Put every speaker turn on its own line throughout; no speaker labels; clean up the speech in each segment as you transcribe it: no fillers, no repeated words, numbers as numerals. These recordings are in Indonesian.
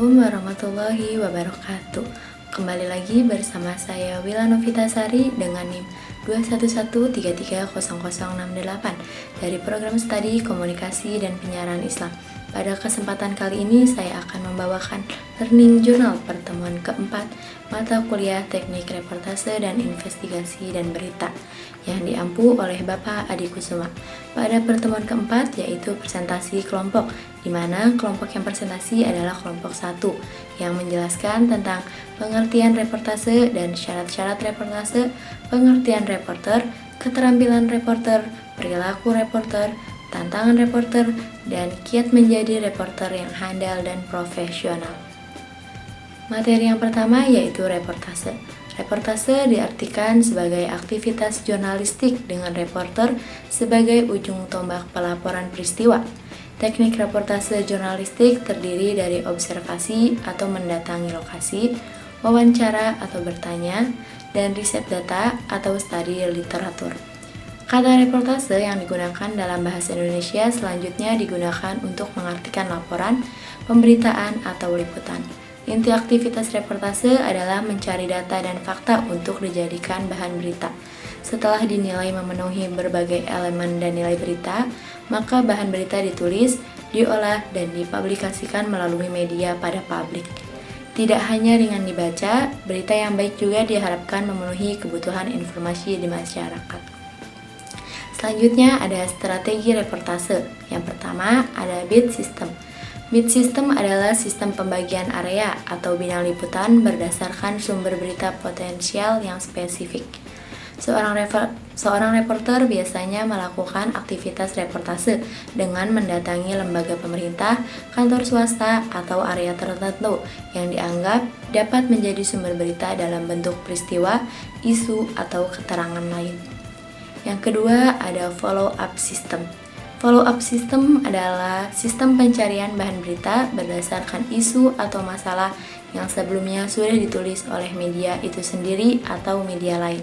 Assalamualaikum warahmatullahi wabarakatuh. Kembali lagi bersama saya Wila Novitasari dengan NIM 211330068 dari program studi komunikasi dan penyiaran Islam. Pada kesempatan kali ini saya akan membawakan Learning Journal pertemuan keempat mata kuliah Teknik Reportase dan Investigasi dan Berita yang diampu oleh Bapak Adi Kusuma. Pada pertemuan keempat yaitu presentasi kelompok, di mana kelompok yang presentasi adalah kelompok 1 yang menjelaskan tentang pengertian reportase dan syarat-syarat reportase, pengertian reporter, keterampilan reporter, perilaku reporter, tantangan reporter, dan kiat menjadi reporter yang handal dan profesional. Materi yang pertama yaitu reportase. Reportase diartikan sebagai aktivitas jurnalistik dengan reporter sebagai ujung tombak pelaporan peristiwa. Teknik reportase jurnalistik terdiri dari observasi atau mendatangi lokasi, wawancara atau bertanya, dan riset data atau studi literatur. Kata reportase yang digunakan dalam bahasa Indonesia selanjutnya digunakan untuk mengartikan laporan, pemberitaan, atau liputan. Inti aktivitas reportase adalah mencari data dan fakta untuk dijadikan bahan berita. Setelah dinilai memenuhi berbagai elemen dan nilai berita, maka bahan berita ditulis, diolah, dan dipublikasikan melalui media pada publik. Tidak hanya ringan dibaca, berita yang baik juga diharapkan memenuhi kebutuhan informasi di masyarakat. Selanjutnya ada strategi reportase. Yang pertama ada beat system. Beat system adalah sistem pembagian area atau bidang liputan berdasarkan sumber berita potensial yang spesifik. Seorang reporter biasanya melakukan aktivitas reportase dengan mendatangi lembaga pemerintah, kantor swasta, atau area tertentu yang dianggap dapat menjadi sumber berita dalam bentuk peristiwa, isu, atau keterangan lain. Yang kedua ada follow up system. Follow up system adalah sistem pencarian bahan berita berdasarkan isu atau masalah yang sebelumnya sudah ditulis oleh media itu sendiri atau media lain.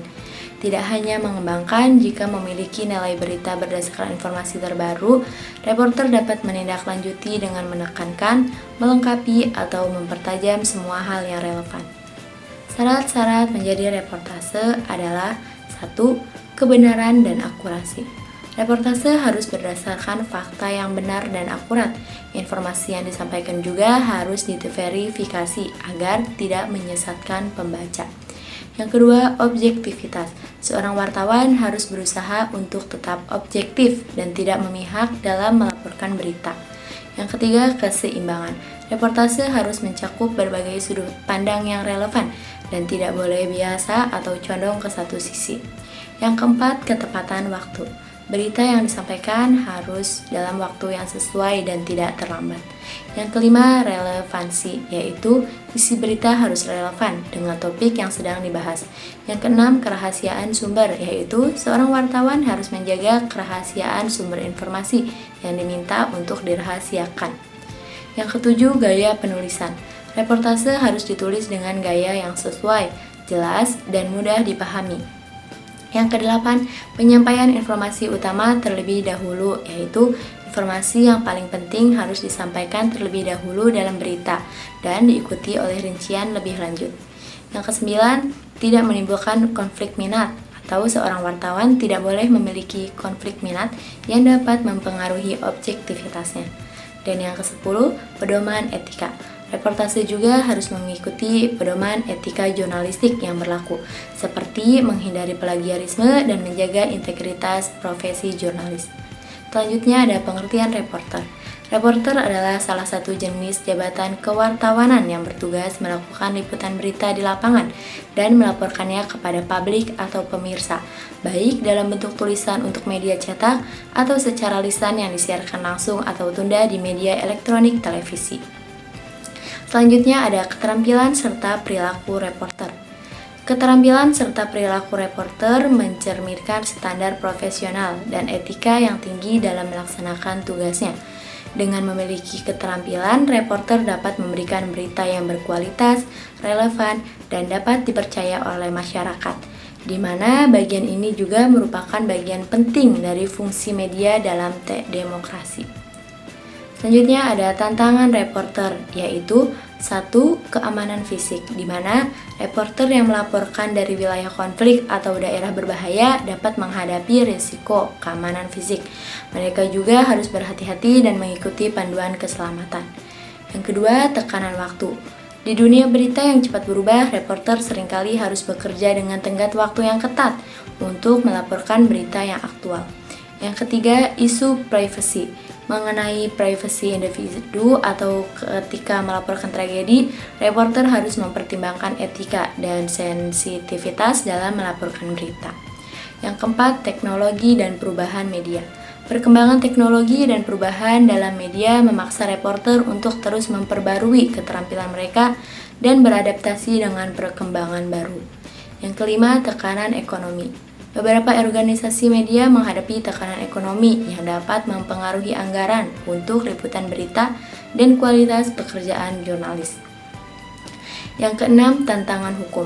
Tidak hanya mengembangkan jika memiliki nilai berita berdasarkan informasi terbaru, reporter dapat menindaklanjuti dengan menekankan, melengkapi, atau mempertajam semua hal yang relevan. Syarat-syarat menjadi reportase adalah 1. Kebenaran dan akurasi. Reportase harus berdasarkan fakta yang benar dan akurat. Informasi yang disampaikan juga harus diverifikasi agar tidak menyesatkan pembaca. Yang kedua, objektivitas. Seorang wartawan harus berusaha untuk tetap objektif dan tidak memihak dalam melaporkan berita. Yang ketiga, keseimbangan. Reportase harus mencakup berbagai sudut pandang yang relevan dan tidak boleh biasa atau condong ke satu sisi. Yang keempat, ketepatan waktu. Berita yang disampaikan harus dalam waktu yang sesuai dan tidak terlambat. Yang kelima, relevansi, yaitu isi berita harus relevan dengan topik yang sedang dibahas. Yang keenam, kerahasiaan sumber, yaitu seorang wartawan harus menjaga kerahasiaan sumber informasi yang diminta untuk dirahasiakan. Yang ketujuh, gaya penulisan. Reportase harus ditulis dengan gaya yang sesuai, jelas, dan mudah dipahami. Yang kedelapan, penyampaian informasi utama terlebih dahulu, yaitu informasi yang paling penting harus disampaikan terlebih dahulu dalam berita dan diikuti oleh rincian lebih lanjut. Yang kesembilan, tidak menimbulkan konflik minat atau seorang wartawan tidak boleh memiliki konflik minat yang dapat mempengaruhi objektivitasnya. Dan yang kesepuluh, pedoman etika. Reportase juga harus mengikuti pedoman etika jurnalistik yang berlaku, seperti menghindari plagiarisme dan menjaga integritas profesi jurnalis. Selanjutnya ada pengertian reporter. Reporter adalah salah satu jenis jabatan kewartawanan yang bertugas melakukan liputan berita di lapangan dan melaporkannya kepada publik atau pemirsa, baik dalam bentuk tulisan untuk media cetak atau secara lisan yang disiarkan langsung atau tunda di media elektronik televisi. Selanjutnya ada keterampilan serta perilaku reporter. Keterampilan serta perilaku reporter mencerminkan standar profesional dan etika yang tinggi dalam melaksanakan tugasnya. Dengan memiliki keterampilan, reporter dapat memberikan berita yang berkualitas, relevan, dan dapat dipercaya oleh masyarakat, di mana bagian ini juga merupakan bagian penting dari fungsi media dalam demokrasi. Selanjutnya ada tantangan reporter, yaitu satu, keamanan fisik, di mana reporter yang melaporkan dari wilayah konflik atau daerah berbahaya dapat menghadapi risiko keamanan fisik. Mereka juga harus berhati-hati dan mengikuti panduan keselamatan. Yang kedua, tekanan waktu. Di dunia berita yang cepat berubah, reporter seringkali harus bekerja dengan tenggat waktu yang ketat untuk melaporkan berita yang aktual. Yang ketiga, isu privacy. Mengenai privasi individu atau ketika melaporkan tragedi, reporter harus mempertimbangkan etika dan sensitivitas dalam melaporkan berita. Yang keempat, teknologi dan perubahan media. Perkembangan teknologi dan perubahan dalam media memaksa reporter untuk terus memperbarui keterampilan mereka dan beradaptasi dengan perkembangan baru. Yang kelima, tekanan ekonomi. Beberapa organisasi media menghadapi tekanan ekonomi yang dapat mempengaruhi anggaran untuk liputan berita dan kualitas pekerjaan jurnalis. Yang keenam, tantangan hukum.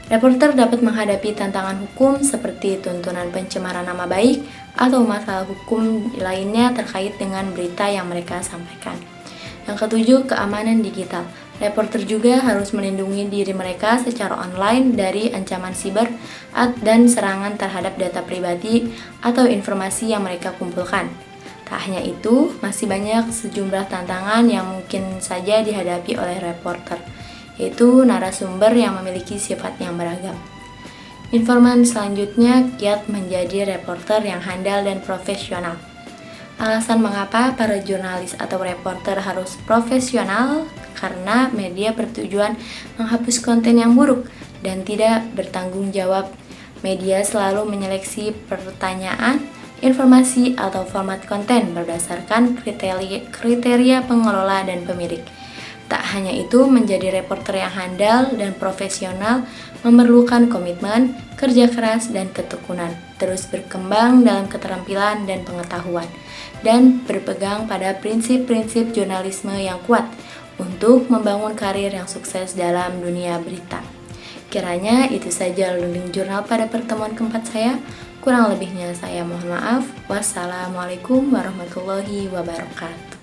Reporter dapat menghadapi tantangan hukum seperti tuntutan pencemaran nama baik atau masalah hukum lainnya terkait dengan berita yang mereka sampaikan. Yang ketujuh, keamanan digital. Reporter juga harus melindungi diri mereka secara online dari ancaman siber dan serangan terhadap data pribadi atau informasi yang mereka kumpulkan. Tak hanya itu, masih banyak sejumlah tantangan yang mungkin saja dihadapi oleh reporter, yaitu narasumber yang memiliki sifat yang beragam. Informan selanjutnya, kiat menjadi reporter yang handal dan profesional. Alasan mengapa para jurnalis atau reporter harus profesional karena media bertujuan menghapus konten yang buruk dan tidak bertanggung jawab. Media selalu menyeleksi pertanyaan, informasi, atau format konten berdasarkan kriteria pengelola dan pemilik. Tak hanya itu, menjadi reporter yang handal dan profesional memerlukan komitmen, kerja keras, dan ketekunan, terus berkembang dalam keterampilan dan pengetahuan, dan berpegang pada prinsip-prinsip jurnalisme yang kuat untuk membangun karir yang sukses dalam dunia berita. Kiranya itu saja Learning Journal pada pertemuan keempat saya. Kurang lebihnya saya mohon maaf. Wassalamualaikum warahmatullahi wabarakatuh.